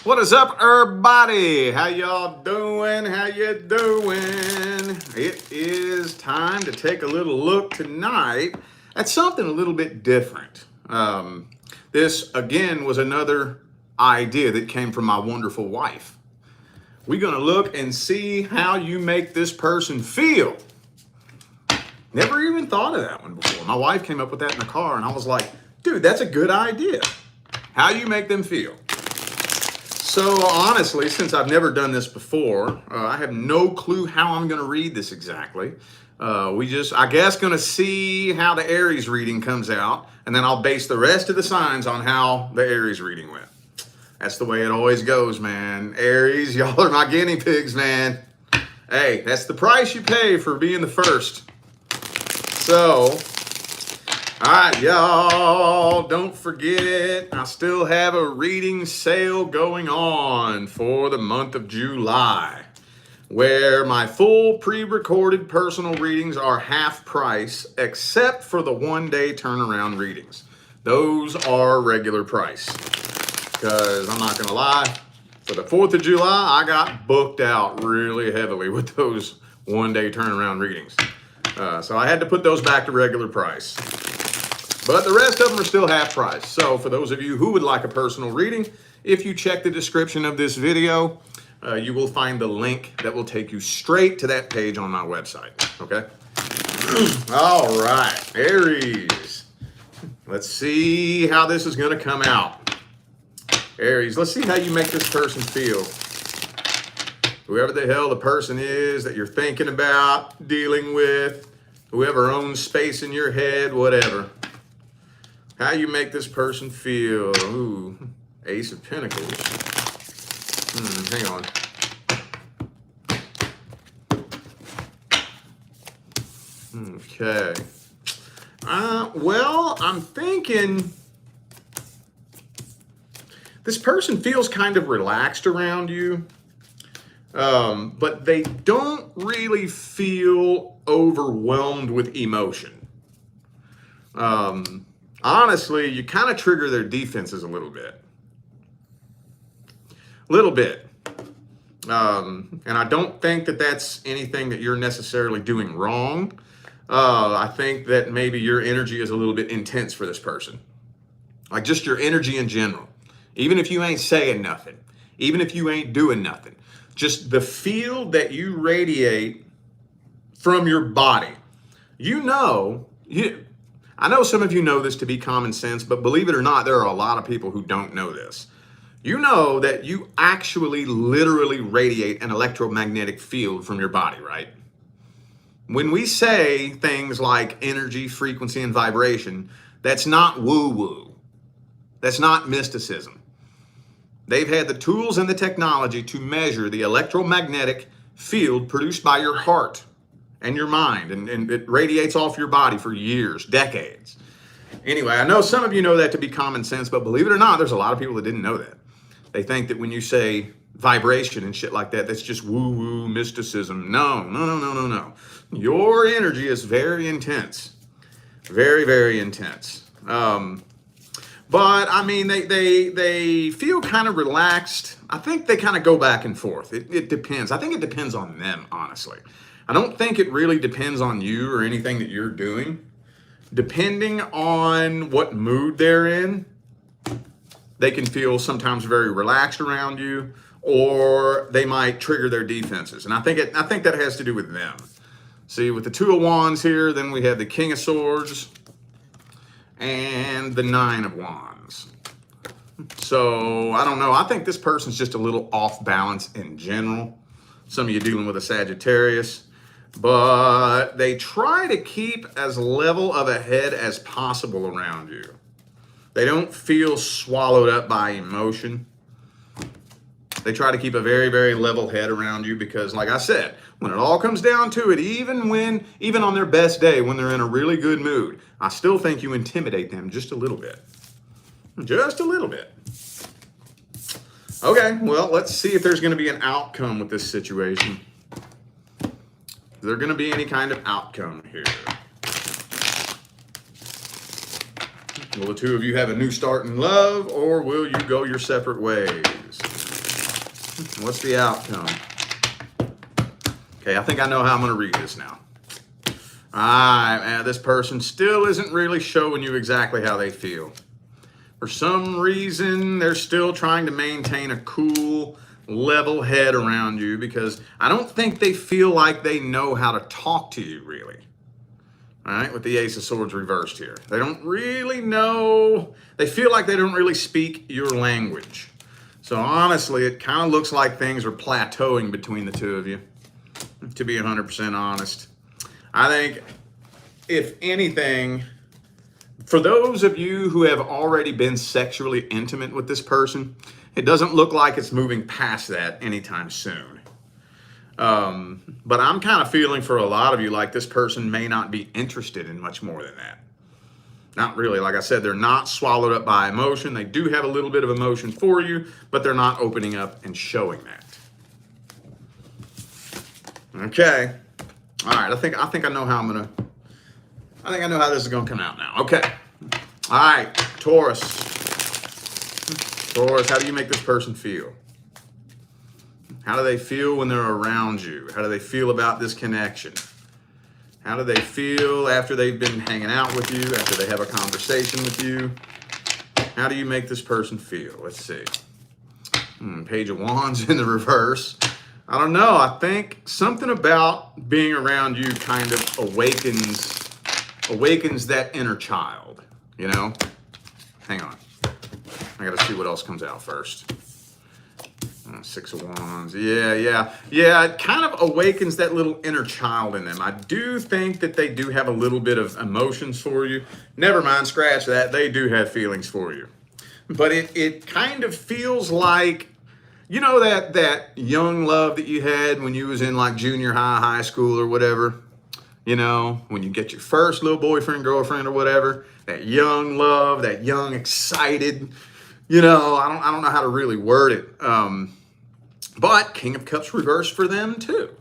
What is up, everybody? How y'all doing? How you doing? It is time to take a little look tonight at something a little bit different. This, again, was another idea that came from my wonderful wife. We're going to look and see how you make this person feel. Never even thought of that one before. My wife came up with that in the car, and I was like, dude, that's a good idea. How you make them feel. So honestly, since I've never done this before, I have no clue how I'm going to read this exactly. I guess, going to see how the Aries reading comes out, and then I'll base the rest of the signs on how the Aries reading went. That's the way it always goes, man. Aries, y'all are my guinea pigs, man. Hey, that's the price you pay for being the first. So, all right, y'all, don't forget, I still have a reading sale going on for the month of July, where my full pre-recorded personal readings are half price, except for the one-day turnaround readings. Those are regular price, because I'm not going to lie, for the 4th of July, I got booked out really heavily with those one-day turnaround readings. So I had to put those back to regular price. But the rest of them are still half price. So for those of you who would like a personal reading, if you check the description of this video, you will find the link that will take you straight to that page on my website. Okay? All right, Aries. Let's see how this is going to come out. Aries, let's see how you make this person feel. Whoever the hell the person is that you're thinking about dealing with, whoever owns space in your head, whatever. How you make this person feel. Ooh, Ace of Pentacles. Hang on. Okay. Well, I'm thinking this person feels kind of relaxed around you, but they don't really feel overwhelmed with emotion. Honestly, you kind of trigger their defenses a little bit. And I don't think that that's anything that you're necessarily doing wrong. I think that maybe your energy is a little bit intense for this person. Like just your energy in general. Even if you ain't saying nothing. Even if you ain't doing nothing. Just the field that you radiate from your body. I know some of you know this to be common sense, but believe it or not, there are a lot of people who don't know this. You know that you actually literally radiate an electromagnetic field from your body, right? When we say things like energy, frequency, and vibration, that's not woo-woo. That's not mysticism. They've had the tools and the technology to measure the electromagnetic field produced by your heart and your mind, and it radiates off your body for years, decades. Anyway, I know some of you know that to be common sense, but believe it or not, there's a lot of people that didn't know that. They think that when you say vibration and shit like that, that's just woo-woo mysticism. No. Your energy is very intense. Very, very intense. But I mean, they feel kind of relaxed. I think they kind of go back and forth. It depends. I think it depends on them, honestly. I don't think it really depends on you or anything that you're doing. Depending on what mood they're in, they can feel sometimes very relaxed around you, or they might trigger their defenses. And I think that has to do with them. See, with the Two of Wands here, then we have the King of Swords and the Nine of Wands. So I don't know. I think this person's just a little off balance in general. Some of you dealing with a Sagittarius. But they try to keep as level of a head as possible around you. They don't feel swallowed up by emotion. They try to keep a very, very level head around you because, like I said, when it all comes down to it, even on their best day, when they're in a really good mood, I still think you intimidate them just a little bit. Just a little bit. Okay, well, let's see if there's going to be an outcome with this situation. Is there going to be any kind of outcome here? Will the two of you have a new start in love, or will you go your separate ways? What's the outcome? Okay, I think I know how I'm going to read this now. All right, this person still isn't really showing you exactly how they feel. For some reason, they're still trying to maintain a cool, level head around you because I don't think they feel like they know how to talk to you, really. All right, with the Ace of Swords reversed here. They don't really know. They feel like they don't really speak your language. So honestly, it kind of looks like things are plateauing between the two of you, to be 100% honest. I think, if anything, for those of you who have already been sexually intimate with this person, it doesn't look like it's moving past that anytime soon. But I'm kind of feeling for a lot of you like this person may not be interested in much more than that. Not really. Like I said, they're not swallowed up by emotion. They do have a little bit of emotion for you, but they're not opening up and showing that. Okay. All right. I think I know how I know how this is gonna come out now. Okay. All right, Taurus. Taurus, how do you make this person feel? How do they feel when they're around you? How do they feel about this connection? How do they feel after they've been hanging out with you, after they have a conversation with you? How do you make this person feel? Let's see. Page of Wands in the reverse. I don't know. I think something about being around you kind of awakens that inner child, you know? Hang on. I got to see what else comes out first. Six of Wands. Yeah. It kind of awakens that little inner child in them. I do think that they do have a little bit of emotions for you. Never mind, scratch that. They do have feelings for you. But it kind of feels like, you know, that young love that you had when you was in like junior high school or whatever. You know, when you get your first little boyfriend, girlfriend or whatever, that young love, that young excited, you know, I don't know how to really word it. But King of Cups reversed for them too.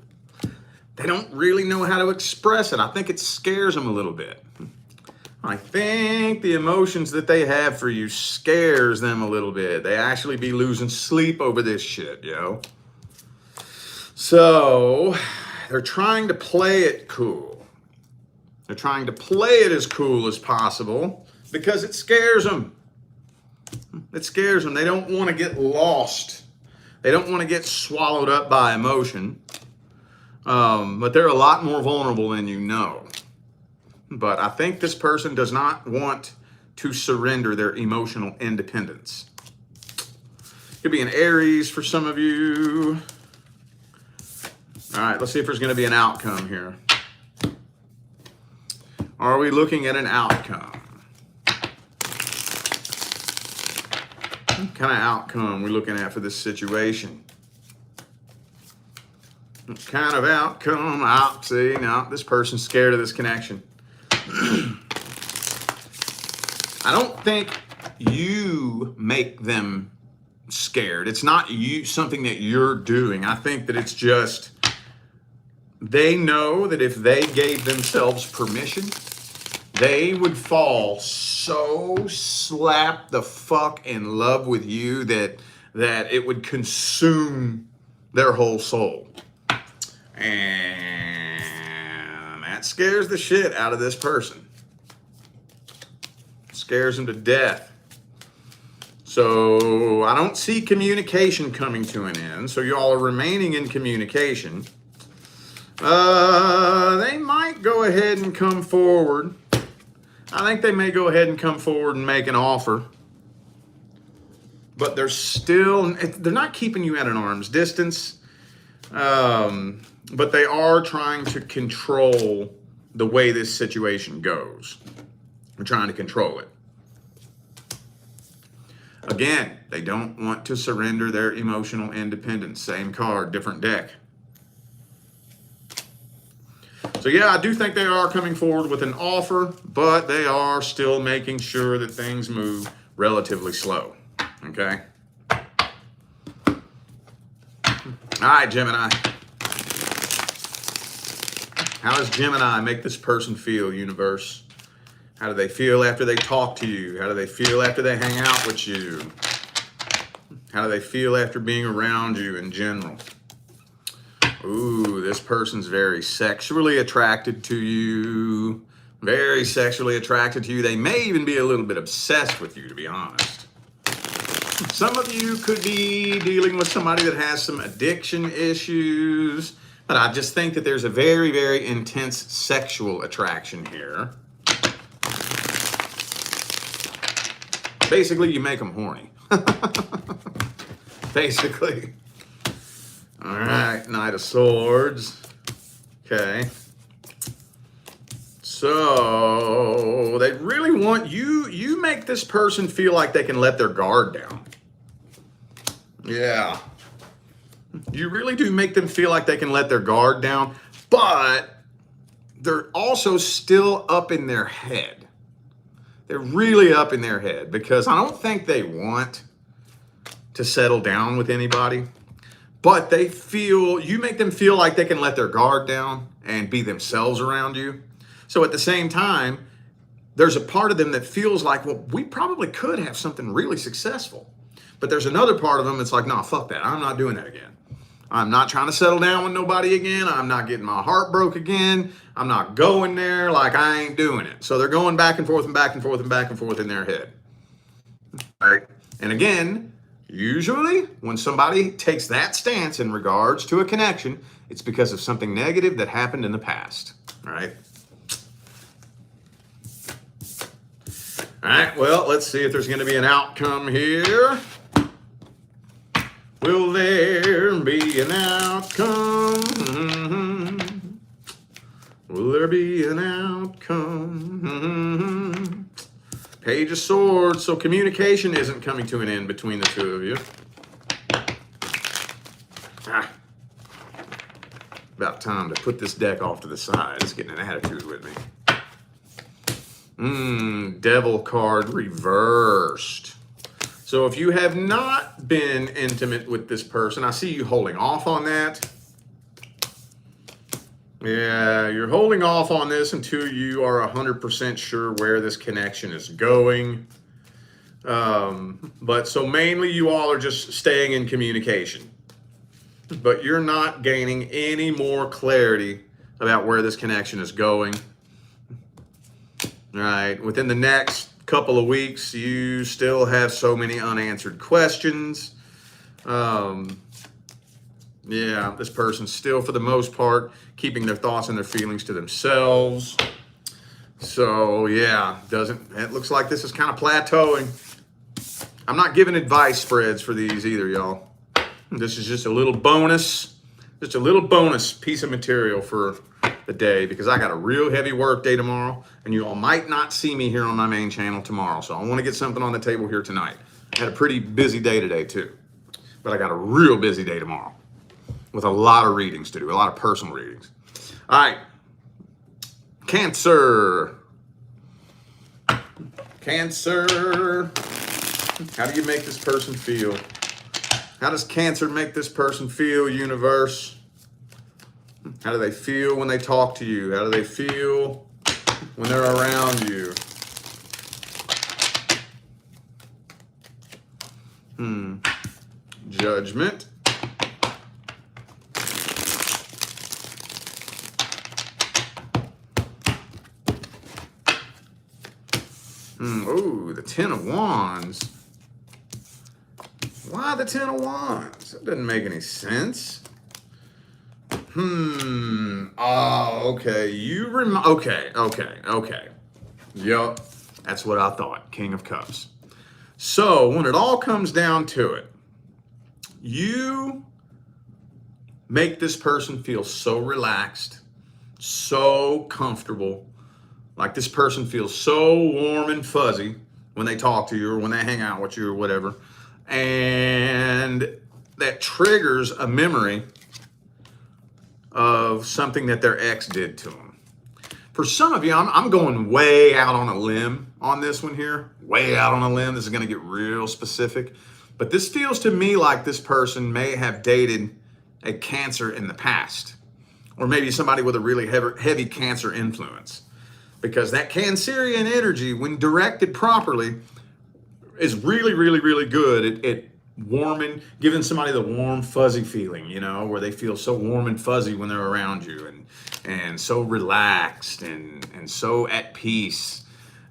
They don't really know how to express it. I think it scares them a little bit. I think the emotions that they have for you scares them a little bit. They actually be losing sleep over this shit, yo. So they're trying to play it cool. They're trying to play it as cool as possible because it scares them. It scares them. They don't want to get lost. They don't want to get swallowed up by emotion. But they're a lot more vulnerable than you know. But I think this person does not want to surrender their emotional independence. Could be an Aries for some of you. All right, let's see if there's going to be an outcome here. Are we looking at an outcome? What kind of outcome are we looking at for this situation? What kind of outcome? See, now this person's scared of this connection. I don't think you make them scared. It's not you, something that you're doing. I think that it's just they know that if they gave themselves permission, they would fall so slap the fuck in love with you that it would consume their whole soul. And that scares the shit out of this person. It scares them to death. So I don't see communication coming to an end. So y'all are remaining in communication. They might go ahead and come forward. I think they may go ahead and come forward and make an offer. But they're not keeping you at an arm's distance. But they are trying to control the way this situation goes. They're trying to control it. Again, they don't want to surrender their emotional independence. Same card, different deck. So yeah, I do think they are coming forward with an offer, but they are still making sure that things move relatively slow. Okay? All right, Gemini. How does Gemini make this person feel, universe? How do they feel after they talk to you? How do they feel after they hang out with you? How do they feel after being around you in general? Ooh, this person's very sexually attracted to you. Very sexually attracted to you. They may even be a little bit obsessed with you, to be honest. Some of you could be dealing with somebody that has some addiction issues, but I just think that there's a very, very intense sexual attraction here. Basically, you make them horny. Basically. All right, Knight of Swords. Okay. So they really want you, you make this person feel like they can let their guard down. Yeah. You really do make them feel like they can let their guard down, but they're also still up in their head. They're really up in their head because I don't think they want to settle down with anybody, but they feel, you make them feel like they can let their guard down and be themselves around you. So at the same time, there's a part of them that feels like, well, we probably could have something really successful. But there's another part of them that's like, no, fuck that. I'm not doing that again. I'm not trying to settle down with nobody again. I'm not getting my heart broke again. I'm not going there. Like, I ain't doing it. So they're going back and forth and back and forth and back and forth in their head. All right. And again, usually when somebody takes that stance in regards to a connection, it's because of something negative that happened in the past. All right. All right, well, let's see if there's going to be an outcome here. Will there be an outcome? Will there be an outcome? Page of Swords. So communication isn't coming to an end between the two of you. About time to put this deck off to the side. It's getting an attitude with me. Devil card reversed. So if you have not been intimate with this person, I see you holding off on that. Yeah, you're holding off on this until you are 100% sure where this connection is going. But so mainly you all are just staying in communication. But you're not gaining any more clarity about where this connection is going. All right, within the next couple of weeks, you still have so many unanswered questions. Yeah, this person's still, for the most part, keeping their thoughts and their feelings to themselves. So, yeah, it looks like this is kind of plateauing. I'm not giving advice spreads for these either, y'all. This is just a little bonus piece of material for the day, because I got a real heavy work day tomorrow, and you all might not see me here on my main channel tomorrow. So I want to get something on the table here tonight. I had a pretty busy day today too, but I got a real busy day tomorrow with a lot of readings to do, a lot of personal readings. All right, Cancer. Cancer. How do you make this person feel? How does Cancer make this person feel, universe? How do they feel when they talk to you? How do they feel when they're around you? Judgment. Oh, the Ten of Wands. Why the Ten of Wands? That doesn't make any sense. Oh, okay. Okay. Yup. That's what I thought. King of Cups. So when it all comes down to it, you make this person feel so relaxed, so comfortable. Like this person feels so warm and fuzzy when they talk to you or when they hang out with you or whatever. And that triggers a memory of something that their ex did to them. For some of you, I'm going way out on a limb on this one here. Way out on a limb. This is going to get real specific. But this feels to me like this person may have dated a Cancer in the past. Or maybe somebody with a really heavy Cancer influence. Because that Cancerian energy, when directed properly, is really, really, really good at giving somebody the warm, fuzzy feeling, you know, where they feel so warm and fuzzy when they're around you, and so relaxed and so at peace.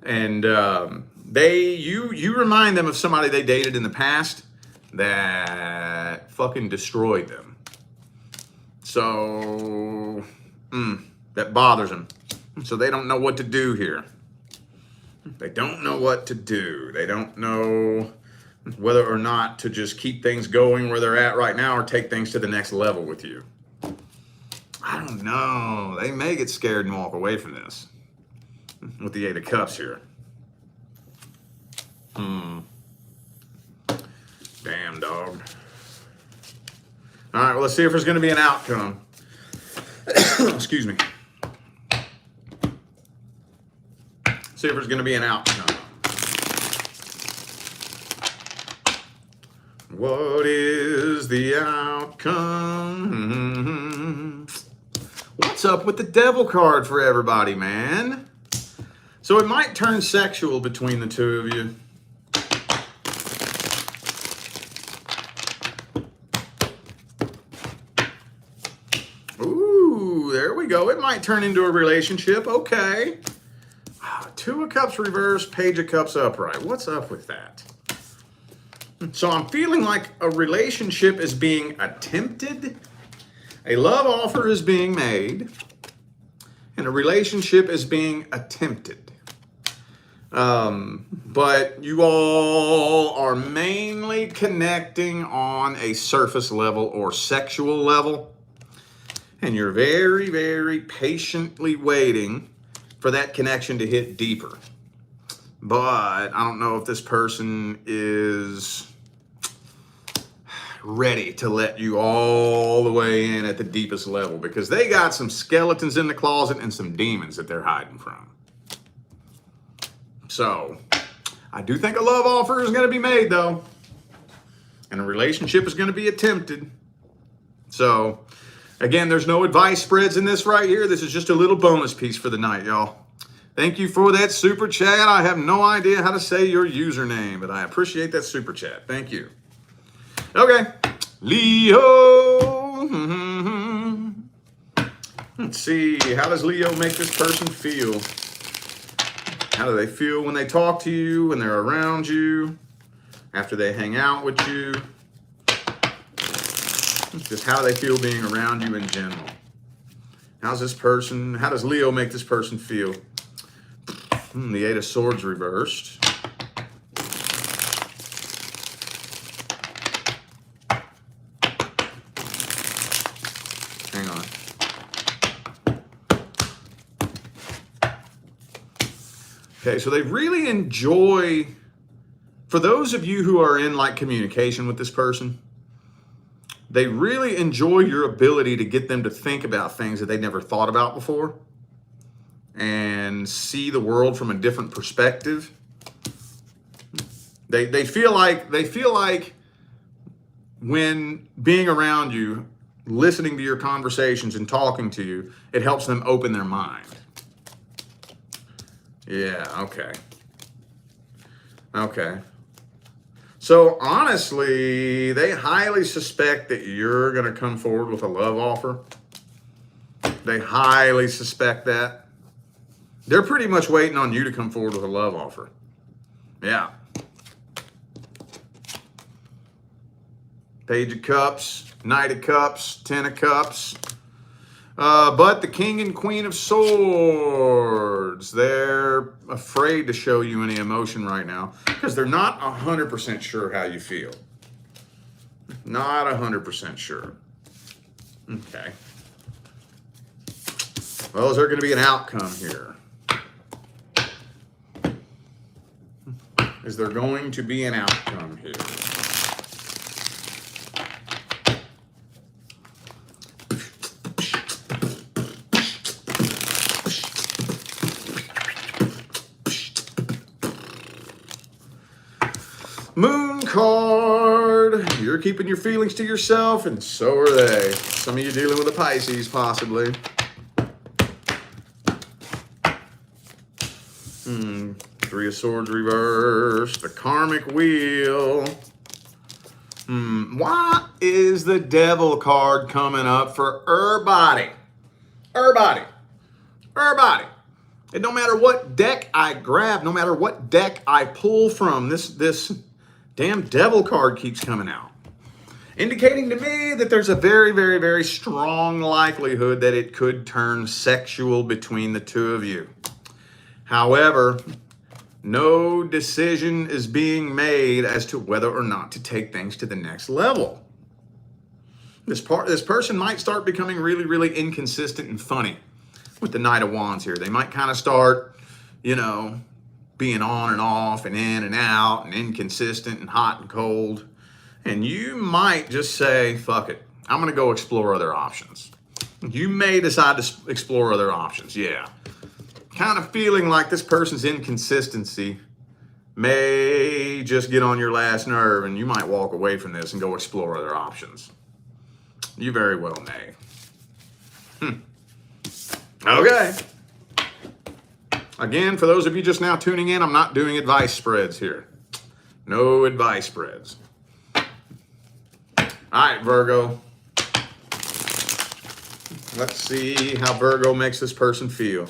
And you remind them of somebody they dated in the past that fucking destroyed them. So that bothers them. So they don't know what to do here. They don't know what to do. They don't know whether or not to just keep things going where they're at right now or take things to the next level with you. I don't know. They may get scared and walk away from this with the Eight of Cups here. Damn, dog. All right, well, let's see if there's going to be an outcome. Excuse me. See if there's going to be an outcome. What is the outcome? What's up with the Devil card for everybody, man? So it might turn sexual between the two of you. Ooh, there we go. It might turn into a relationship. Okay. Two of Cups reversed, Page of Cups upright. What's up with that? So I'm feeling like a relationship is being attempted, a love offer is being made, and a relationship is being attempted. But you all are mainly connecting on a surface level or sexual level, and you're very, very patiently waiting for that connection to hit deeper. But I don't know if this person is ready to let you all the way in at the deepest level, because they got some skeletons in the closet and some demons that they're hiding from. So I do think a love offer is going to be made, though, and a relationship is going to be attempted. So again, there's no advice spreads in this right here. This is just a little bonus piece for the night, y'all. Thank you for that super chat. I have no idea how to say your username, but I appreciate that super chat. Thank you. Okay, Leo. Let's see. How does Leo make this person feel? How do they feel when they talk to you, when they're around you, after they hang out with you? Just how do they feel being around you in general? How does Leo make this person feel? The Eight of Swords reversed. Hang on. Okay, so they really enjoy, for those of you who are in like communication with this person, they really enjoy your ability to get them to think about things that they never thought about before and see the world from a different perspective. They feel like when being around you, listening to your conversations and talking to you, it helps them open their mind. Yeah, okay. Okay. So honestly, they highly suspect that you're going to come forward with a love offer. They highly suspect that. They're pretty much waiting on you to come forward with a love offer. Yeah. Page of Cups, Knight of Cups, Ten of Cups. But the King and Queen of Swords, they're afraid to show you any emotion right now because they're not 100% sure how you feel. Not 100% sure. Okay. Well, is there going to be an outcome here? Is there going to be an outcome here? Moon card. You're keeping your feelings to yourself, and so are they. Some of you dealing with a Pisces, possibly. Three of Swords reversed. The karmic wheel. Why is the devil card coming up for everybody? Everybody. Everybody. And no matter what deck I grab, no matter what deck I pull from, this damn devil card keeps coming out. Indicating to me that there's a very, very, very strong likelihood that it could turn sexual between the two of you. However, no decision is being made as to whether or not to take things to the next level. This person might start becoming really, really inconsistent and funny with the Knight of Wands here. They might kind of start, being on and off and in and out and inconsistent and hot and cold. And you might just say, fuck it, I'm going to go explore other options. You may decide to explore other options, yeah. Kind of feeling like this person's inconsistency may just get on your last nerve and you might walk away from this and go explore other options. You very well may. Okay. Again, for those of you just now tuning in, I'm not doing advice spreads here. No advice spreads. All right, Virgo. Let's see how Virgo makes this person feel.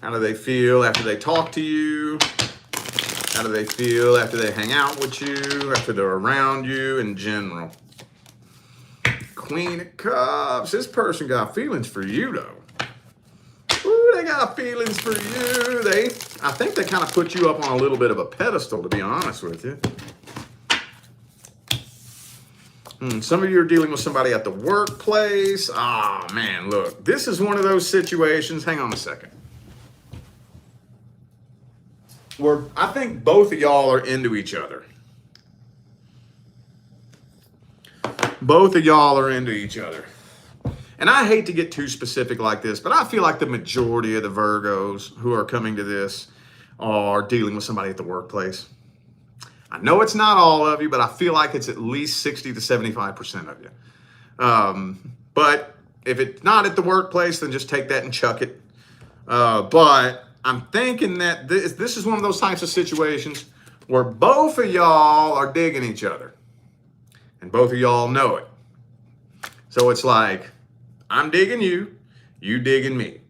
How do they feel after they talk to you? How do they feel after they hang out with you? After they're around you in general? Queen of Cups. This person got feelings for you, though. Ooh, they got feelings for you. I think they kind of put you up on a little bit of a pedestal, to be honest with you. Some of you are dealing with somebody at the workplace. Ah, man, look. This is one of those situations. Hang on a second. Where I think both of y'all are into each other. Both of y'all are into each other. And I hate to get too specific like this, but I feel like the majority of the Virgos who are coming to this are dealing with somebody at the workplace. I know it's not all of you, but I feel like it's at least 60 to 75% of you. But if it's not at the workplace, then just take that and chuck it. But I'm thinking that this is one of those types of situations where both of y'all are digging each other. And both of y'all know it. So it's like, I'm digging you, you digging me.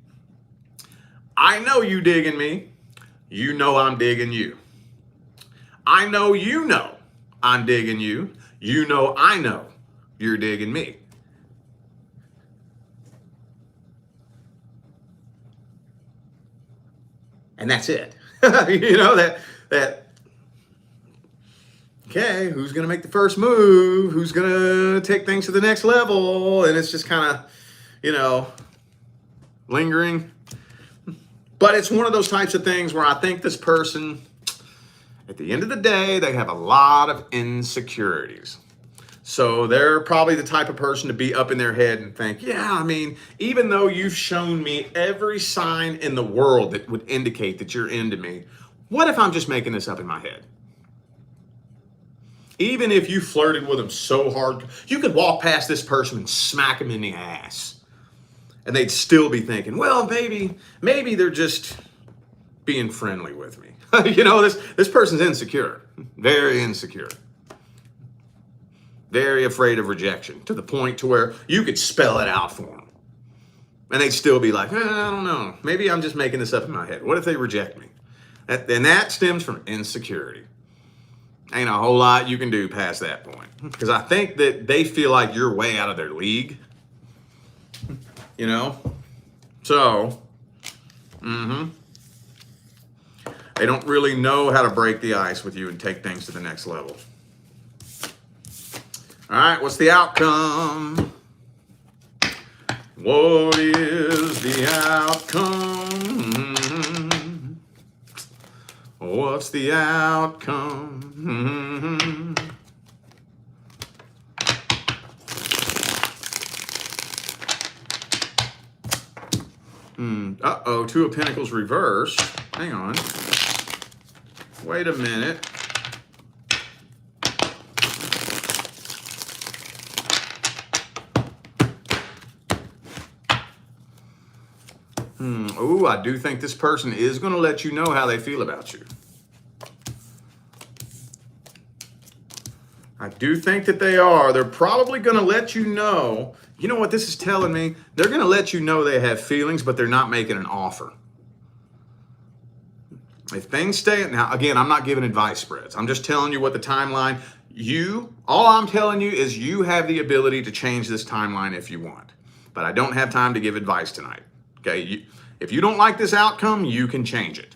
I know you digging me, you know I'm digging you. I know you know I'm digging you, you know I know you're digging me. And that's it. that okay, who's going to make the first move? Who's going to take things to the next level? And it's just kind of, lingering. But it's one of those types of things where I think this person, at the end of the day, they have a lot of insecurities. So they're probably the type of person to be up in their head and think, even though you've shown me every sign in the world that would indicate that you're into me, what if I'm just making this up in my head? Even if you flirted with them so hard, you could walk past this person and smack them in the ass. And they'd still be thinking, well, maybe they're just being friendly with me. This person's insecure, very insecure. Very afraid of rejection, to the point to where you could spell it out for them. And they'd still be like, I don't know. Maybe I'm just making this up in my head. What if they reject me? And that stems from insecurity. Ain't a whole lot you can do past that point. Because I think that they feel like you're way out of their league. So, they don't really know how to break the ice with you and take things to the next level. All right, what's the outcome? What is the outcome? What's the outcome? Uh-oh, Two of Pentacles reversed. Hang on. Wait a minute. Ooh, I do think this person is going to let you know how they feel about you. I do think that they are. They're probably going to let you know. You know what this is telling me? They're going to let you know they have feelings, but they're not making an offer. If things stay, now again, I'm not giving advice spreads. I'm just telling you what the timeline, all I'm telling you is you have the ability to change this timeline if you want. But I don't have time to give advice tonight. Okay, if you don't like this outcome, you can change it.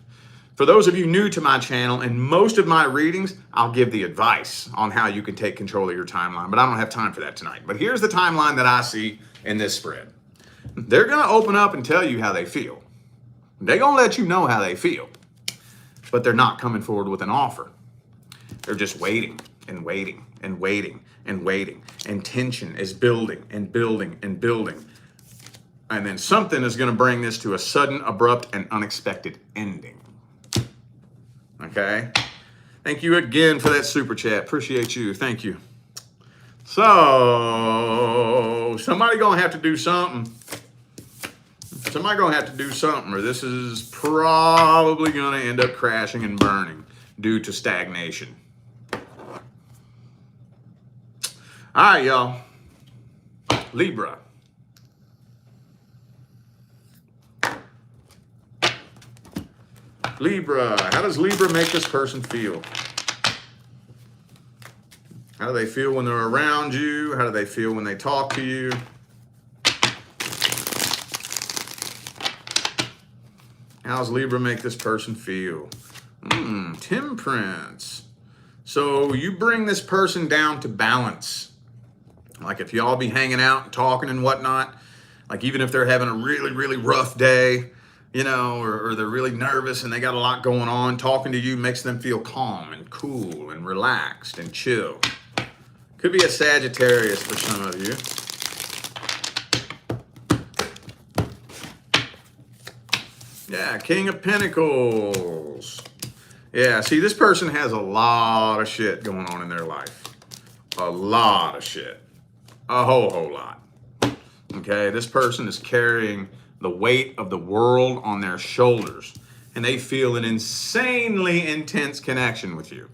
For those of you new to my channel, in most of my readings, I'll give the advice on how you can take control of your timeline, but I don't have time for that tonight. But here's the timeline that I see in this spread. They're gonna open up and tell you how they feel. They're gonna let you know how they feel, but they're not coming forward with an offer. They're just waiting and waiting and waiting and waiting. And tension is building and building and building. And then something is gonna bring this to a sudden, abrupt, and unexpected ending. Okay, thank you again for that super chat. Appreciate you. Thank you. So somebody gonna have to do something. Somebody gonna have to do something, or this is probably gonna end up crashing and burning due to stagnation. All right, y'all. Libra. Libra, how does Libra make this person feel? How do they feel when they're around you? How do they feel when they talk to you? How does Libra make this person feel? Temperance. So you bring this person down to balance. Like if y'all be hanging out and talking and whatnot, like even if they're having a really, really rough day, you know, or they're really nervous and they got a lot going on, talking to you makes them feel calm and cool and relaxed and chill. Could be a Sagittarius for some of you. Yeah, King of Pentacles. Yeah, see, this person has a lot of shit going on in their life. A lot of shit. A whole lot. Okay, this person is carrying the weight of the world on their shoulders, and they feel an insanely intense connection with you.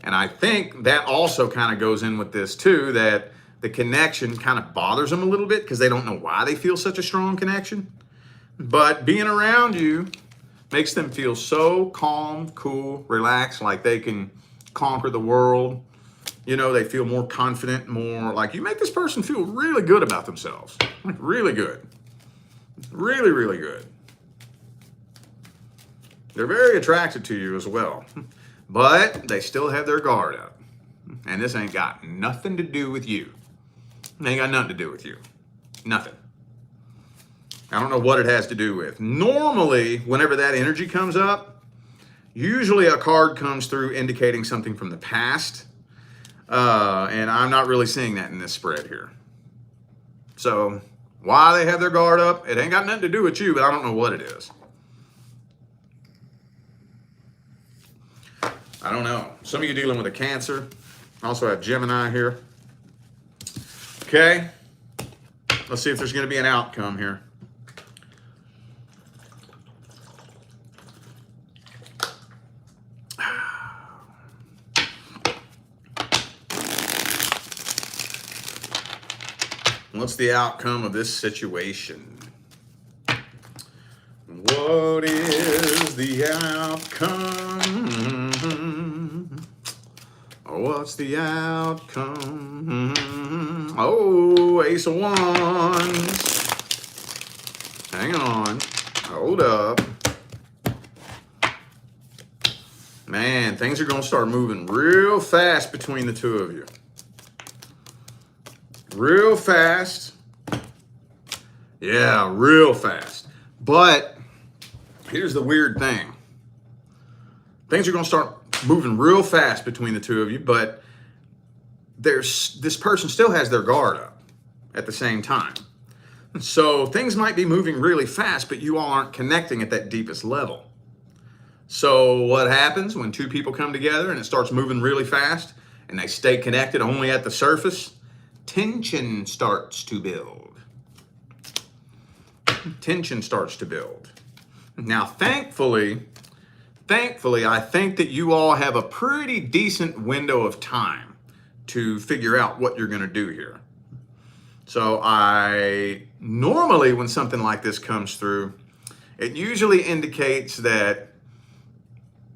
And I think that also kind of goes in with this too, that the connection kind of bothers them a little bit because they don't know why they feel such a strong connection. But being around you makes them feel so calm, cool, relaxed, like they can conquer the world. You know, they feel more confident, more like you make this person feel really good about themselves. Like really good. Really, really good. They're very attracted to you as well, but they still have their guard up. And this ain't got nothing to do with you. It ain't got nothing to do with you. Nothing. I don't know what it has to do with. Normally, whenever that energy comes up, usually a card comes through indicating something from the past. And I'm not really seeing that in this spread here. So why they have their guard up, it ain't got nothing to do with you, but I don't know what it is. I don't know. Some of you dealing with a Cancer. I also have Gemini here. Okay. Let's see if there's going to be an outcome here. What's the outcome of this situation? What is the outcome? What's the outcome? Oh, Ace of Wands. Hang on. Hold up. Man, things are going to start moving real fast between the two of you. Real fast. Yeah, real fast. But here's the weird thing. Things are going to start moving real fast between the two of you, but this person still has their guard up at the same time. So things might be moving really fast, but you all aren't connecting at that deepest level. So what happens when two people come together and it starts moving really fast and they stay connected only at the surface? Tension starts to build. Tension starts to build. Now, thankfully, I think that you all have a pretty decent window of time to figure out what you're going to do here. So I normally, when something like this comes through, it usually indicates that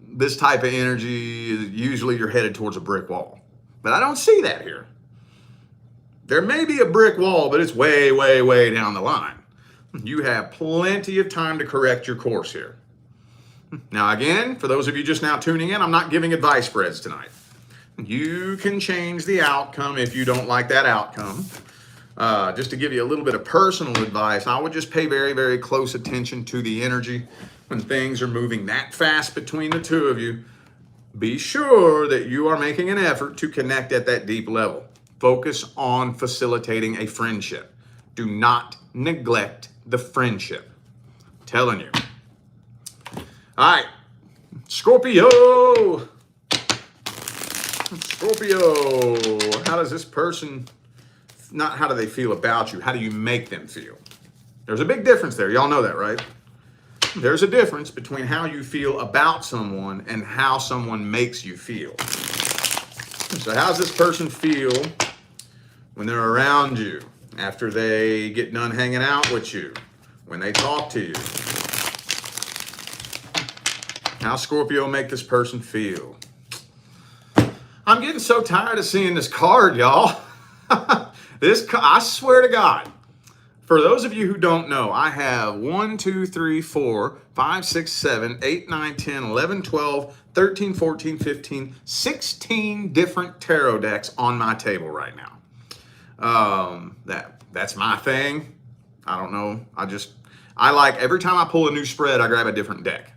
this type of energy is usually you're headed towards a brick wall. But I don't see that here. There may be a brick wall, but it's way, way, way down the line. You have plenty of time to correct your course here. Now, again, for those of you just now tuning in, I'm not giving advice spreads tonight. You can change the outcome if you don't like that outcome. Just to give you a little bit of personal advice, I would just pay very, very close attention to the energy when things are moving that fast between the two of you. Be sure that you are making an effort to connect at that deep level. Focus on facilitating a friendship. Do not neglect the friendship. I'm telling you. All right, Scorpio. Scorpio, how does this person, not how do they feel about you, how do you make them feel? There's a big difference there. Y'all know that, right? There's a difference between how you feel about someone and how someone makes you feel. So how's this person feel when they're around you, after they get done hanging out with you, when they talk to you? How Scorpio make this person feel? I'm getting so tired of seeing this card, y'all. I swear to God, for those of you who don't know, I have 1, 2, 3, 4, 5, 6, 7, 8, 9, 10, 11, 12, 13, 14, 15, 16 different tarot decks on my table right now. That's my thing. I don't know. I like every time I pull a new spread, I grab a different deck.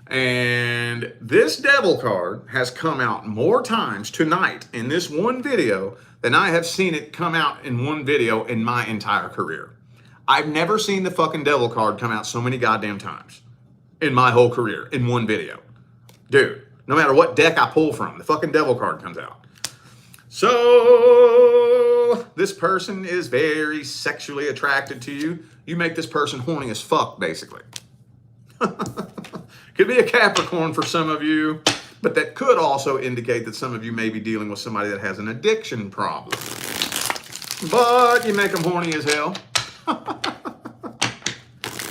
And this devil card has come out more times tonight in this one video than I have seen it come out in one video in my entire career. I've never seen the fucking devil card come out so many goddamn times in my whole career in one video. Dude, no matter what deck I pull from, the fucking devil card comes out. So this person is very sexually attracted to you. You make this person horny as fuck, basically. Could be a Capricorn for some of you, but that could also indicate that some of you may be dealing with somebody that has an addiction problem. But you make them horny as hell.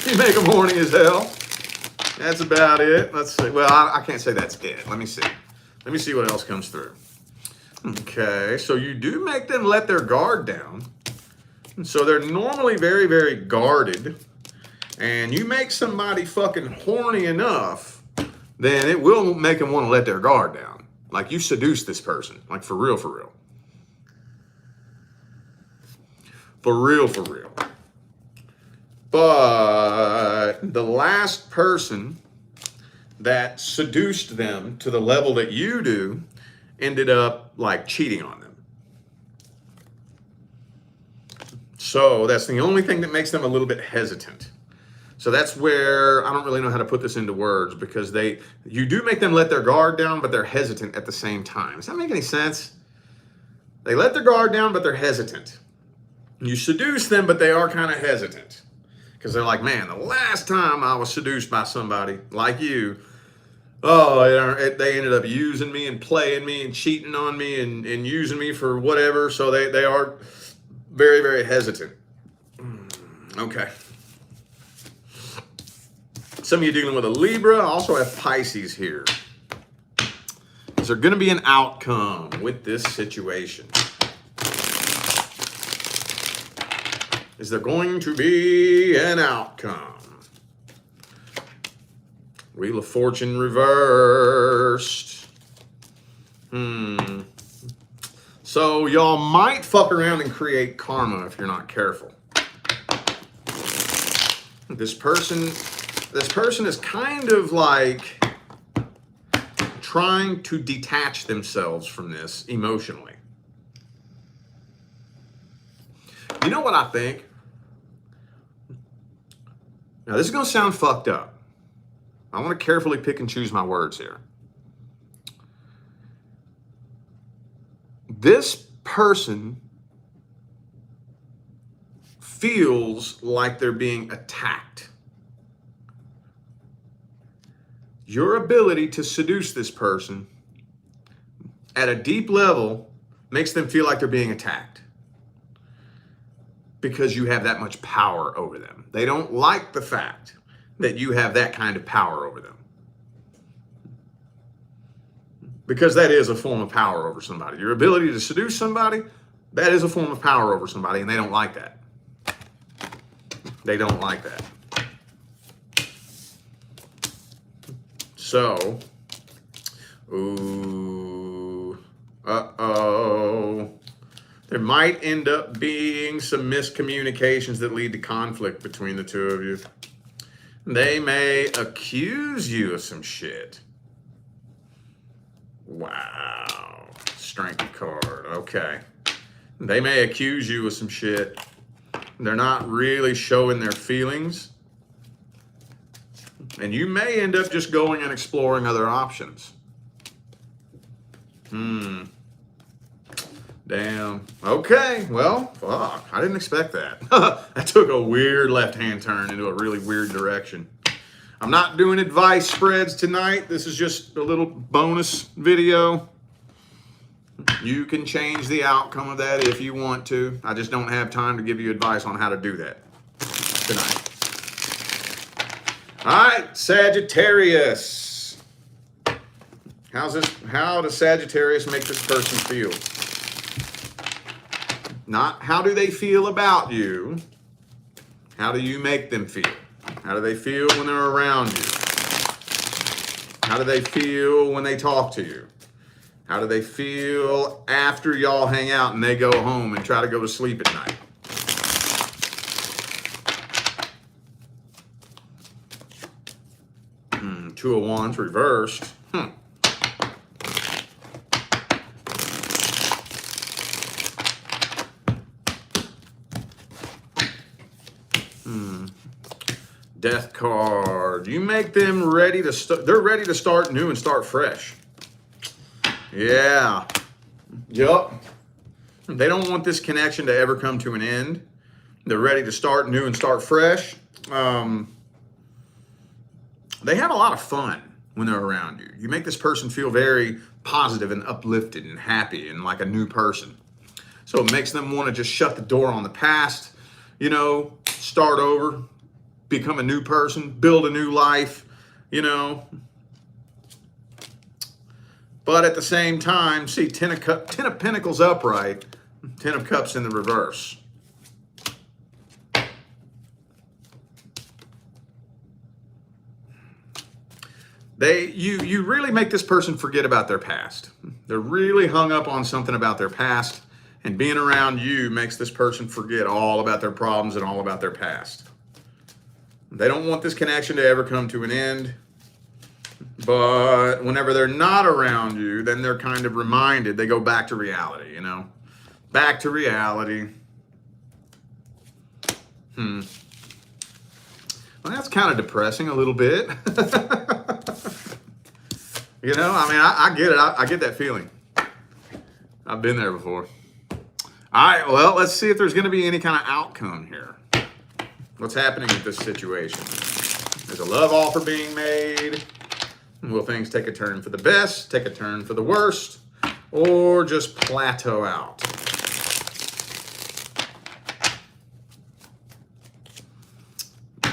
You make them horny as hell. That's about it. Let's see. Well, I can't say that's it. Let me see. Let me see what else comes through. Okay, so you do make them let their guard down. So they're normally very, very guarded. And you make somebody fucking horny enough, then it will make them want to let their guard down. Like you seduce this person. Like for real, for real. For real, for real. But the last person that seduced them to the level that you do ended up like cheating on them. So that's the only thing that makes them a little bit hesitant. So that's where I don't really know how to put this into words, because you do make them let their guard down, but they're hesitant at the same time. Does that make any sense? They let their guard down, but they're hesitant. You seduce them, but they are kind of hesitant. Because they're like, man, the last time I was seduced by somebody like you, they ended up using me and playing me and cheating on me and using me for whatever. So they are very, very hesitant. Okay. Some of you dealing with a Libra. I also have Pisces here. Is there going to be an outcome with this situation? Is there going to be an outcome? Wheel of Fortune reversed. So y'all might fuck around and create karma if you're not careful. This person is kind of like trying to detach themselves from this emotionally. You know what I think? Now, this is going to sound fucked up. I want to carefully pick and choose my words here. This person feels like they're being attacked. Your ability to seduce this person at a deep level makes them feel like they're being attacked because you have that much power over them. They don't like the fact that you have that kind of power over them, because that is a form of power over somebody. Your ability to seduce somebody, that is a form of power over somebody, and they don't like that. They don't like that. So, there might end up being some miscommunications that lead to conflict between the two of you. They may accuse you of some shit. Wow. Strength card. Okay. They may accuse you of some shit. They're not really showing their feelings. And you may end up just going and exploring other options. Damn. Okay. Well, fuck. I didn't expect that. That took a weird left-hand turn into a really weird direction. I'm not doing advice spreads tonight. This is just a little bonus video. You can change the outcome of that if you want to. I just don't have time to give you advice on how to do that tonight. All right, Sagittarius. How does Sagittarius make this person feel? Not how do they feel about you. How do you make them feel? How do they feel when they're around you? How do they feel when they talk to you? How do they feel after y'all hang out and they go home and try to go to sleep at night? Two of Wands reversed. Death card. You make them ready to start. They're ready to start new and start fresh. Yeah. Yup. They don't want this connection to ever come to an end. They're ready to start new and start fresh. They have a lot of fun when they're around you. You make this person feel very positive and uplifted and happy and like a new person. So it makes them want to just shut the door on the past, you know, start over, become a new person, build a new life, you know. But at the same time, see, Ten of Pentacles upright, Ten of Cups in the reverse. You really make this person forget about their past. They're really hung up on something about their past, and being around you makes this person forget all about their problems and all about their past. They don't want this connection to ever come to an end, but whenever they're not around you, then they're kind of reminded. They go back to reality, you know? Back to reality. Well, that's kind of depressing a little bit. You know, I mean, I get it. I get that feeling. I've been there before. All right, well, let's see if there's going to be any kind of outcome here. What's happening with this situation? There's a love offer being made. Will things take a turn for the best, take a turn for the worst, or just plateau out?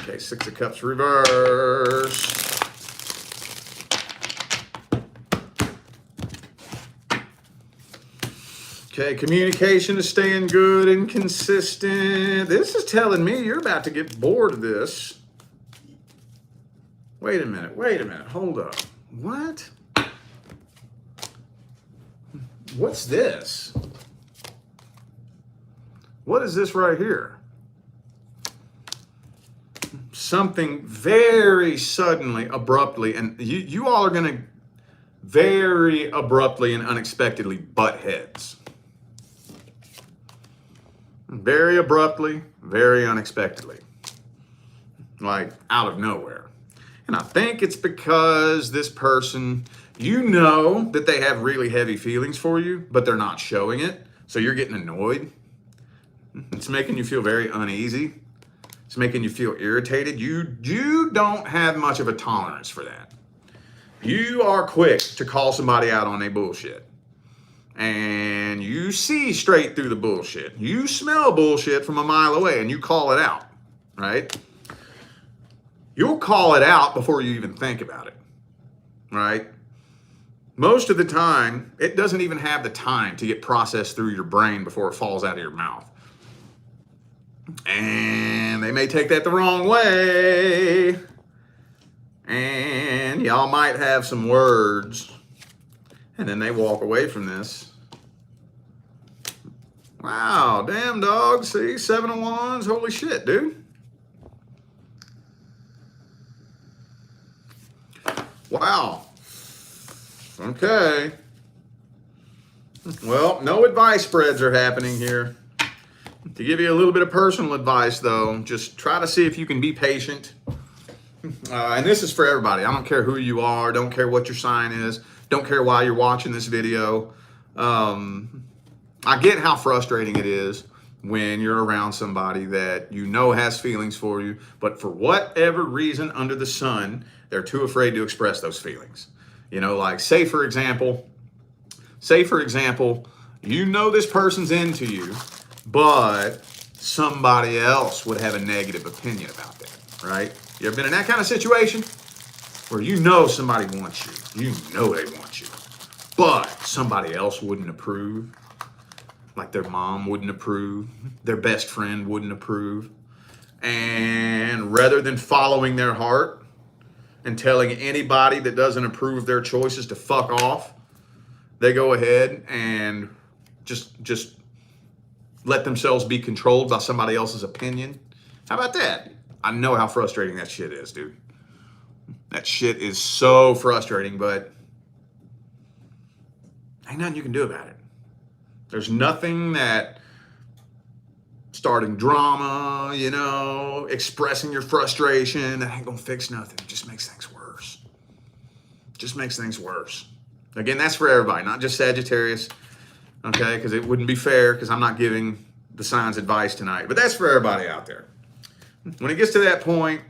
Okay, Six of Cups reversed. Okay, communication is staying good and consistent. This is telling me you're about to get bored of this. Wait a minute, hold up. What? What's this? What is this right here? Something very suddenly, abruptly, and you all are going to very abruptly and unexpectedly butt heads. Very abruptly, very unexpectedly. Like out of nowhere. And I think it's because this person, you know that they have really heavy feelings for you, but they're not showing it. So you're getting annoyed. It's making you feel very uneasy. It's making you feel irritated. You don't have much of a tolerance for that. You are quick to call somebody out on their bullshit. and you see straight through the bullshit. You smell bullshit from a mile away and you call it out, right? You'll call it out before you even think about it, right? Most of the time, it doesn't even have the time to get processed through your brain before it falls out of your mouth. And they may take that the wrong way. And y'all might have some words. And then they walk away from this. Wow, damn dog. See, 7 of Wands. Holy shit, dude. Wow. Okay. Well, no advice spreads are happening here. To give you a little bit of personal advice, though, just try to see if you can be patient. And this is for everybody. I don't care who you are. Don't care what your sign is. Don't care why you're watching this video. I get how frustrating it is when you're around somebody that you know has feelings for you, but for whatever reason under the sun, they're too afraid to express those feelings. You know, like say for example, you know this person's into you, but somebody else would have a negative opinion about that, right? You ever been in that kind of situation where you know somebody wants you, you know they want you, but somebody else wouldn't approve? Like their mom wouldn't approve, their best friend wouldn't approve. And rather than following their heart and telling anybody that doesn't approve their choices to fuck off, they go ahead and just let themselves be controlled by somebody else's opinion. How about that? I know how frustrating that shit is, dude. That shit is so frustrating, but ain't nothing you can do about it. There's nothing that starting drama, you know, expressing your frustration, that ain't gonna fix nothing. It just makes things worse. Just makes things worse. Again, that's for everybody, not just Sagittarius, okay? Because it wouldn't be fair because I'm not giving the signs advice tonight. But that's for everybody out there. When it gets to that point,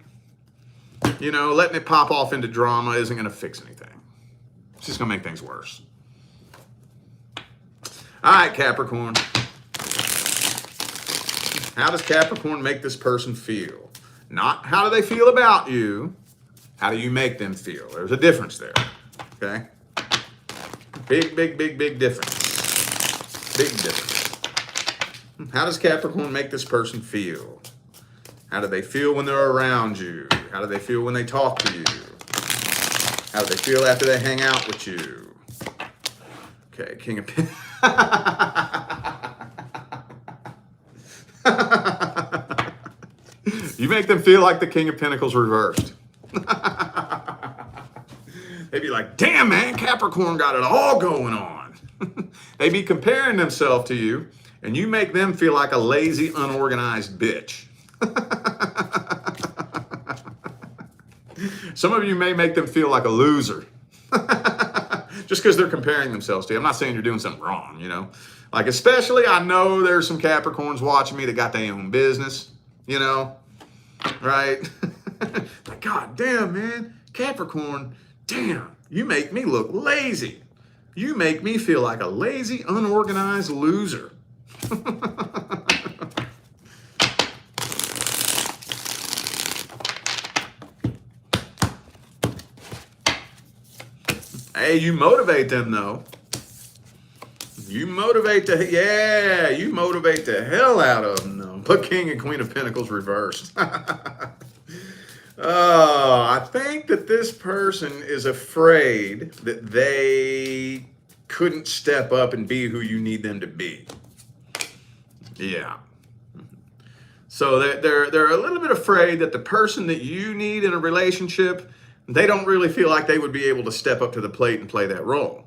you know, letting it pop off into drama isn't gonna fix anything. It's just gonna make things worse. All right, Capricorn. How does Capricorn make this person feel? Not how do they feel about you, how do you make them feel? There's a difference there, okay? Big difference. Big difference. How does Capricorn make this person feel? How do they feel when they're around you? How do they feel when they talk to you? How do they feel after they hang out with you? Okay, King of Pentacles. You make them feel like the King of Pentacles reversed. They'd be like, damn man, Capricorn got it all going on. They be comparing themselves to you, and you make them feel like a lazy, unorganized bitch. Some of you may make them feel like a loser. Just because they're comparing themselves to you. I'm not saying you're doing something wrong, you know. Like, especially, I know there's some Capricorns watching me that got their own business, you know, right? Like, God damn, man, Capricorn, damn, you make me look lazy. You make me feel like a lazy, unorganized loser. Hey, you motivate them though. You motivate the hell out of them though. Put King and Queen of Pentacles reversed. I think that this person is afraid that they couldn't step up and be who you need them to be. Yeah. So they're a little bit afraid that the person that you need in a relationship, they don't really feel like they would be able to step up to the plate and play that role.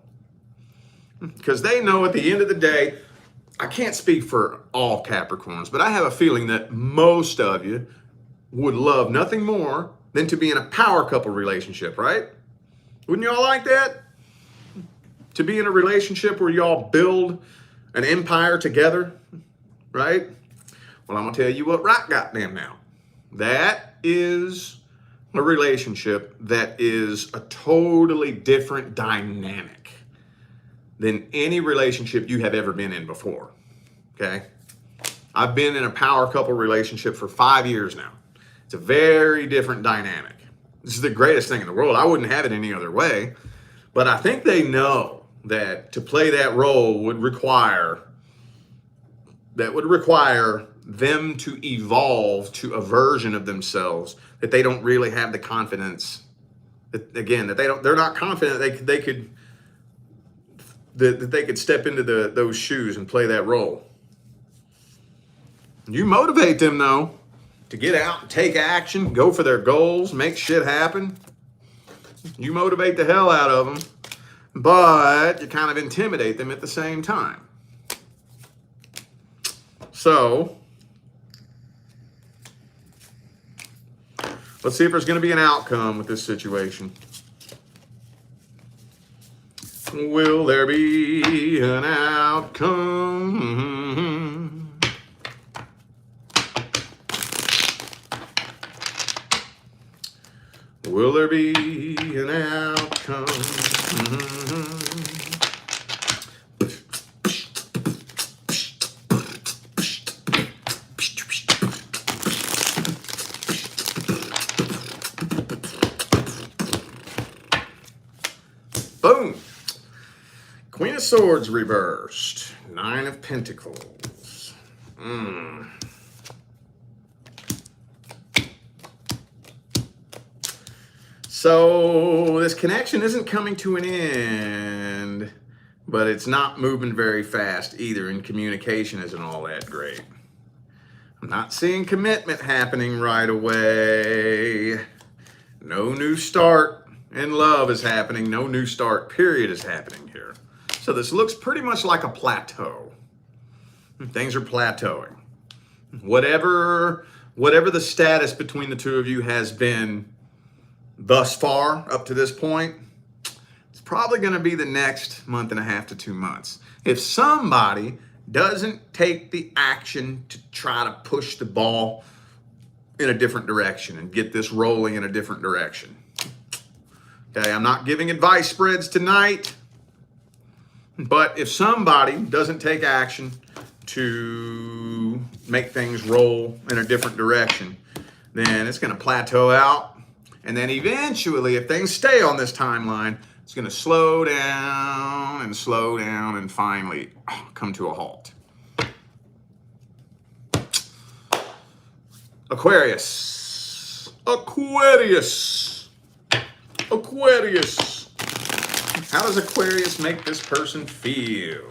Because they know at the end of the day, I can't speak for all Capricorns, but I have a feeling that most of you would love nothing more than to be in a power couple relationship, right? Wouldn't y'all like that? To be in a relationship where y'all build an empire together, right? Well, I'm going to tell you what right goddamn now. That is a relationship that is a totally different dynamic than any relationship you have ever been in before. Okay? I've been in a power couple relationship for 5 years now. It's a very different dynamic. This is the greatest thing in the world. I wouldn't have it any other way. But I think they know that to play that role would require them to evolve to a version of themselves that they don't really have the confidence that, again, that they're not confident they could step into those shoes and play that role. You motivate them though to get out and take action, go for their goals, make shit happen. You motivate the hell out of them, but you kind of intimidate them at the same time. So, let's see if there's going to be an outcome with this situation. Will there be an outcome? Will there be an outcome? Boom. Queen of Swords reversed. Nine of Pentacles. So this connection isn't coming to an end, but it's not moving very fast either, and communication isn't all that great. I'm not seeing commitment happening right away. No new start in love is happening. No new start period is happening here. So this looks pretty much like a plateau. Things are plateauing. Whatever the status between the two of you has been thus far, up to this point, it's probably going to be the next month and a half to 2 months. If somebody doesn't take the action to try to push the ball in a different direction and get this rolling in a different direction. Okay, I'm not giving advice spreads tonight, but if somebody doesn't take action to make things roll in a different direction, then it's going to plateau out. And then eventually, if things stay on this timeline, it's going to slow down and finally come to a halt. Aquarius. Aquarius. Aquarius. How does Aquarius make this person feel?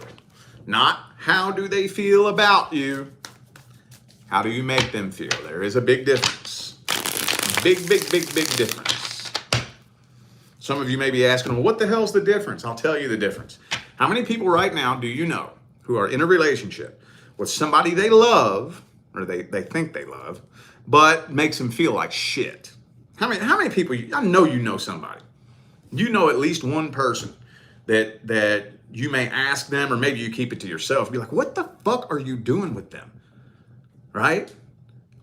Not how do they feel about you. How do you make them feel? There is a big difference. Big difference. Some of you may be asking, well, what the hell's the difference? I'll tell you the difference. How many people right now do you know who are in a relationship with somebody they love, or they think they love, but makes them feel like shit? How many people, I know you know somebody. You know at least one person that you may ask them, or maybe you keep it to yourself. Be like, what the fuck are you doing with them? Right?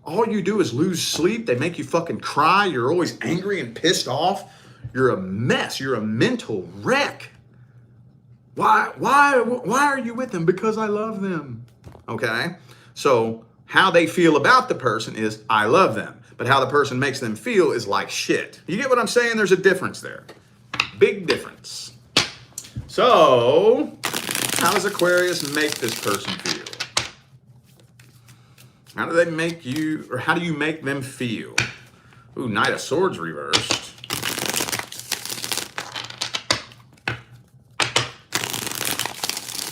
All you do is lose sleep. They make you fucking cry. You're always angry and pissed off. You're a mess. You're a mental wreck. Why are you with them? Because I love them. Okay? So how they feel about the person is, I love them. But how the person makes them feel is like shit. You get what I'm saying? There's a difference there. Big difference. So, how does Aquarius make this person feel? How do they make you, or how do you make them feel? Ooh, Knight of Swords reversed.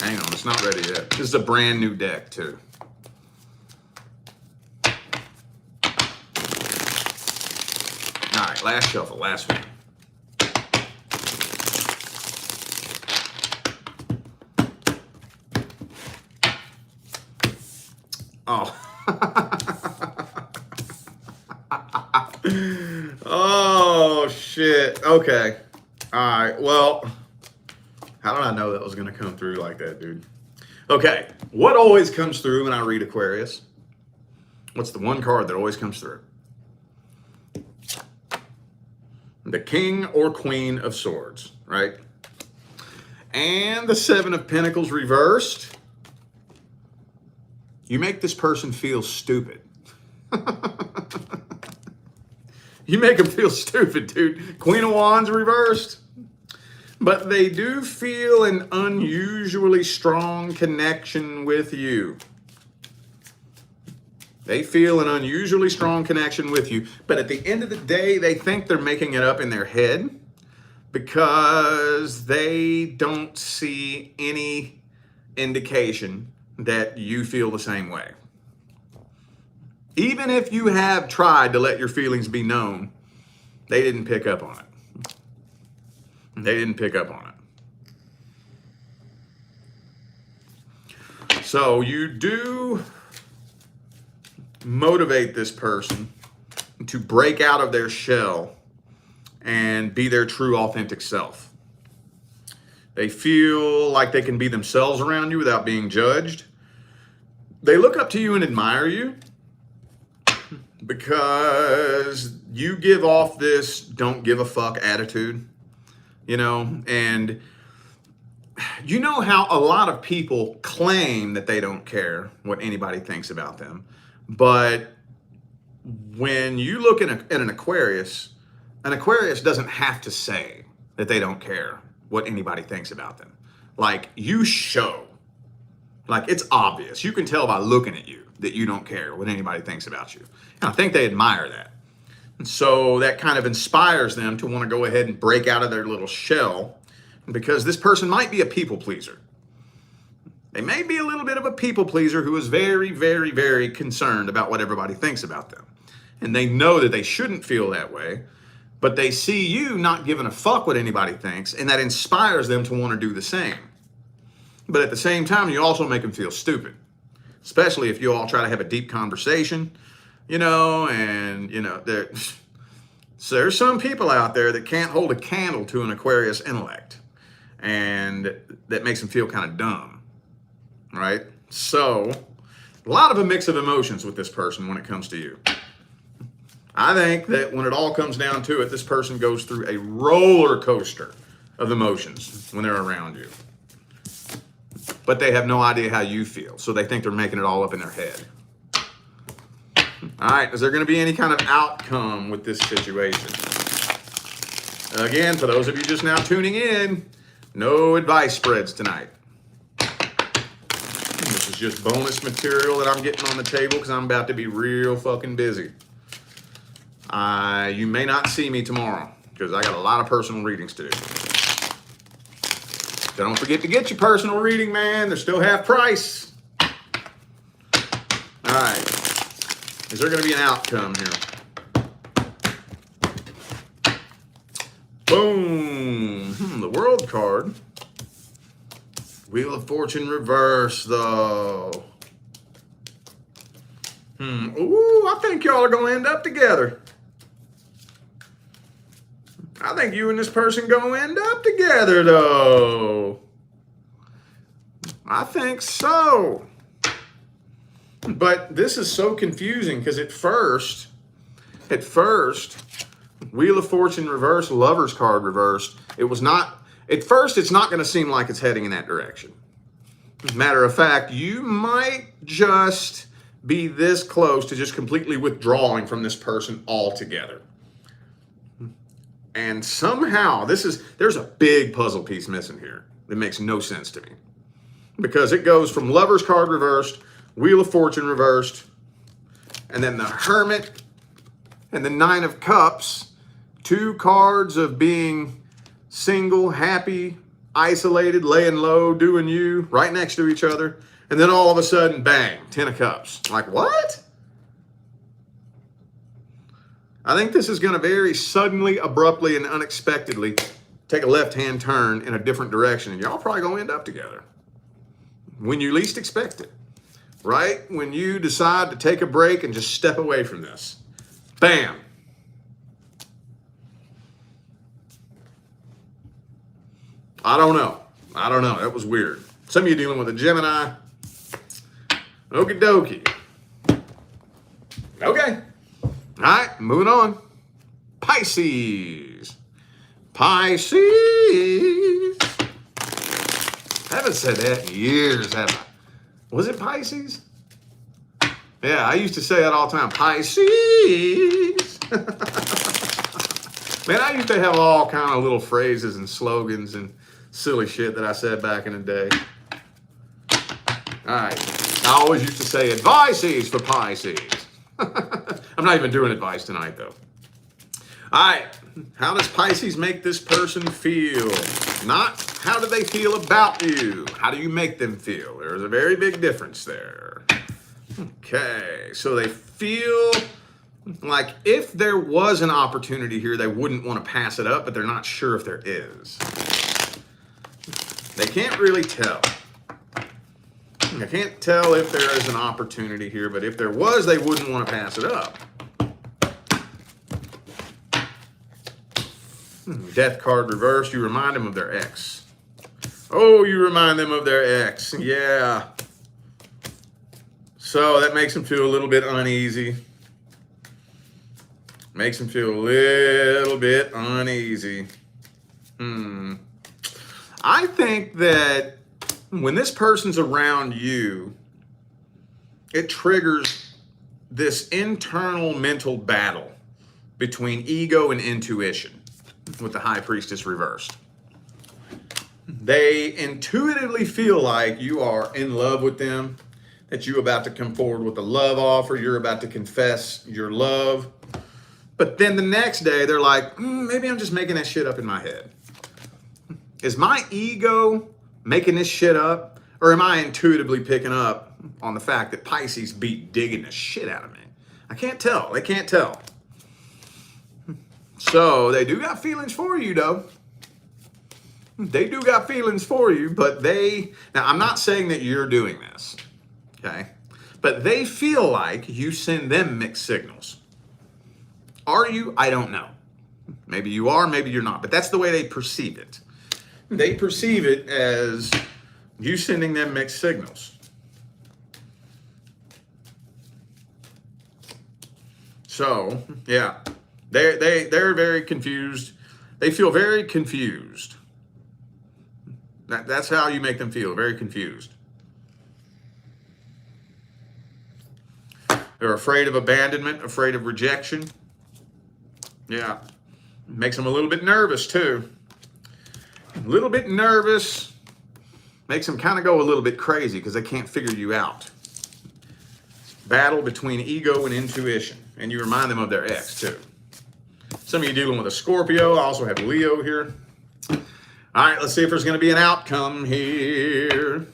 Hang on, it's not ready yet. This is a brand new deck, too. All right, last shuffle, last one. Oh. Oh, shit. Okay. All right. Well, how did I know that was going to come through like that, dude? Okay. What always comes through when I read Aquarius? What's the one card that always comes through? The King or Queen of Swords, right? And the Seven of Pentacles reversed. You make this person feel stupid. You make them feel stupid, dude. Queen of Wands reversed. But they do feel an unusually strong connection with you. They feel an unusually strong connection with you. But at the end of the day, they think they're making it up in their head because they don't see any indication that you feel the same way. Even if you have tried to let your feelings be known, they didn't pick up on it. They didn't pick up on it. So you do motivate this person to break out of their shell and be their true, authentic self. They feel like they can be themselves around you without being judged. They look up to you and admire you because you give off this don't give a fuck attitude, you know, and you know how a lot of people claim that they don't care what anybody thinks about them. But when you look at an Aquarius doesn't have to say that they don't care what anybody thinks about them. Like, you show. Like, it's obvious. You can tell by looking at you that you don't care what anybody thinks about you. And I think they admire that. And so that kind of inspires them to want to go ahead and break out of their little shell, because this person might be a people pleaser. They may be a little bit of a people pleaser who is very, very, very concerned about what everybody thinks about them. And they know that they shouldn't feel that way, but they see you not giving a fuck what anybody thinks, and that inspires them to want to do the same. But at the same time, you also make them feel stupid, especially if you all try to have a deep conversation, you know, and, you know, so there's some people out there that can't hold a candle to an Aquarius intellect, and that makes them feel kind of dumb. Right? So, a lot of a mix of emotions with this person when it comes to you. I think that when it all comes down to it, this person goes through a roller coaster of emotions when they're around you. But they have no idea how you feel, so they think they're making it all up in their head. All right, is there going to be any kind of outcome with this situation? Again, for those of you just now tuning in, no advice spreads tonight. This is just bonus material that I'm getting on the table because I'm about to be real fucking busy. You may not see me tomorrow because I got a lot of personal readings to do. Don't forget to get your personal reading, man. They're still half price. All right. Is there going to be an outcome here? Boom. The World card. Wheel of Fortune reverse, though. Ooh, I think y'all are going to end up together. I think you and this person going to end up together, though. I think so. But this is so confusing because at first, Wheel of Fortune reversed, Lover's card reversed. It was not. At first, it's not going to seem like it's heading in that direction. Matter of fact, you might just be this close to just completely withdrawing from this person altogether. And somehow, there's a big puzzle piece missing here that makes no sense to me. Because it goes from Lover's card reversed, Wheel of Fortune reversed, and then the Hermit and the Nine of Cups, two cards of being single, happy, isolated, laying low, doing you, right next to each other. And then all of a sudden, bang, 10 of Cups. Like, what? I think this is going to very suddenly, abruptly, and unexpectedly take a left-hand turn in a different direction. And y'all probably going to end up together when you least expect it. Right? When you decide to take a break and just step away from this. Bam. I don't know. That was weird. Some of you dealing with a Gemini. Okie dokie. Okay. All right, moving on. Pisces. haven't said that in years, have I? Was it Pisces? Yeah, I used to say that all the time. Pisces. Man, I used to have all kind of little phrases and slogans and silly shit that I said back in the day. All right. I always used to say advices for Pisces. I'm not even doing advice tonight, though. All right. How does Pisces make this person feel? Not how do they feel about you? How do you make them feel? There's a very big difference there. Okay. So they feel like if there was an opportunity here, they wouldn't want to pass it up, but they're not sure if there is. They can't really tell. I can't tell if there is an opportunity here, but if there was, they wouldn't want to pass it up. Death card reversed. You remind them of their ex. Oh, you remind them of their ex. Yeah. So that makes them feel a little bit uneasy. Makes them feel a little bit uneasy. I think that when this person's around you, it triggers this internal mental battle between ego and intuition with the High Priestess reversed. They intuitively feel like you are in love with them, that you're about to come forward with a love offer, you're about to confess your love. But then the next day, they're like, maybe I'm just making that shit up in my head. Is my ego making this shit up? Or am I intuitively picking up on the fact that Pisces be digging the shit out of me? I can't tell. They can't tell. So they do got feelings for you, though. They do got feelings for you, but now I'm not saying that you're doing this, okay? But they feel like you send them mixed signals. Are you? I don't know. Maybe you are, maybe you're not, but that's the way they perceive it. They perceive it as you sending them mixed signals. So, yeah, they're very confused. They feel very confused. That's how you make them feel, very confused. They're afraid of abandonment, afraid of rejection. Yeah, makes them a little bit nervous too. A little bit nervous. Makes them kind of go a little bit crazy because they can't figure you out. Battle between ego and intuition. And you remind them of their ex too. Some of you dealing with a Scorpio. I also have Leo here. All right, let's see if there's going to be an outcome here.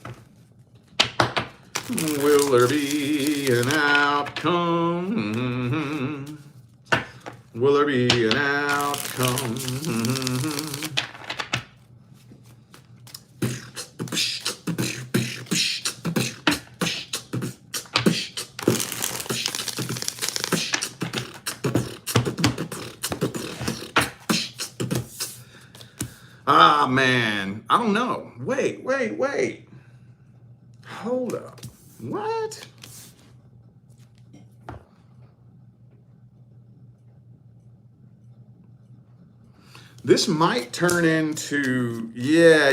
Will there be an outcome? Will there be an outcome? Ah, man, I don't know. Wait. Hold up. What? This might turn into, yeah.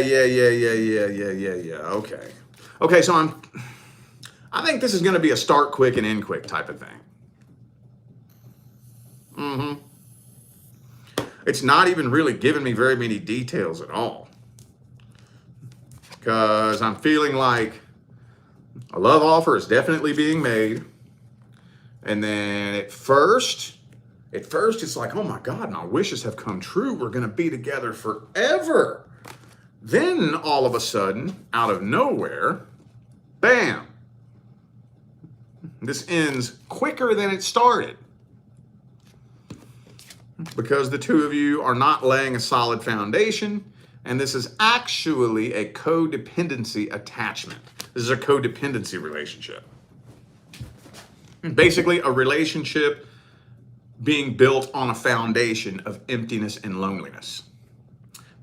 Okay, so I think this is going to be a start quick and end quick type of thing. It's not even really giving me very many details at all. Because I'm feeling like a love offer is definitely being made. And then at first it's like, oh my God, my wishes have come true. We're going to be together forever. Then all of a sudden, out of nowhere, bam. This ends quicker than it started. Because the two of you are not laying a solid foundation, and this is actually a codependency attachment. This is a codependency relationship. Basically, a relationship being built on a foundation of emptiness and loneliness.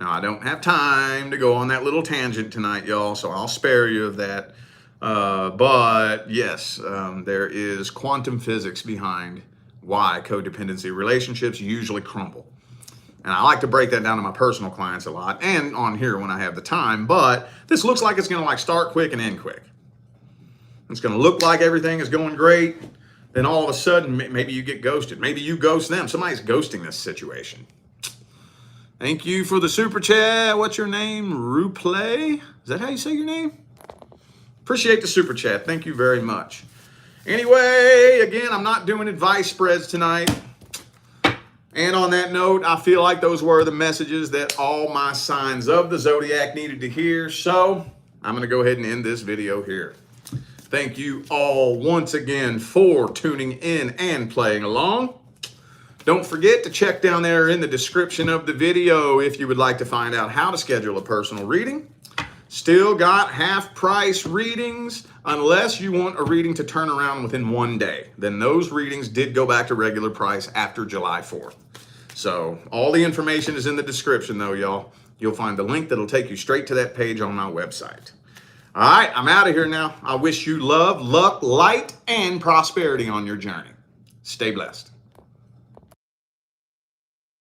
Now, I don't have time to go on that little tangent tonight, y'all, so I'll spare you of that. But yes, there is quantum physics behind why codependency relationships usually crumble. And I like to break that down to my personal clients a lot and on here when I have the time. But this looks like it's going to like start quick and end quick. It's going to look like everything is going great. Then all of a sudden, maybe you get ghosted. Maybe you ghost them. Somebody's ghosting this situation. Thank you for the super chat. What's your name? Ruplay? Is that how you say your name? Appreciate the super chat. Thank you very much. Anyway, again, I'm not doing advice spreads tonight. And on that note, I feel like those were the messages that all my signs of the zodiac needed to hear. So I'm going to go ahead and end this video here. Thank you all once again for tuning in and playing along. Don't forget to check down there in the description of the video if you would like to find out how to schedule a personal reading. Still got half price readings unless you want a reading to turn around within 1 day. Then those readings did go back to regular price after July 4th. So all the information is in the description though, y'all. You'll find the link that'll take you straight to that page on my website. All right, I'm out of here now. I wish you love, luck, light, and prosperity on your journey. Stay blessed.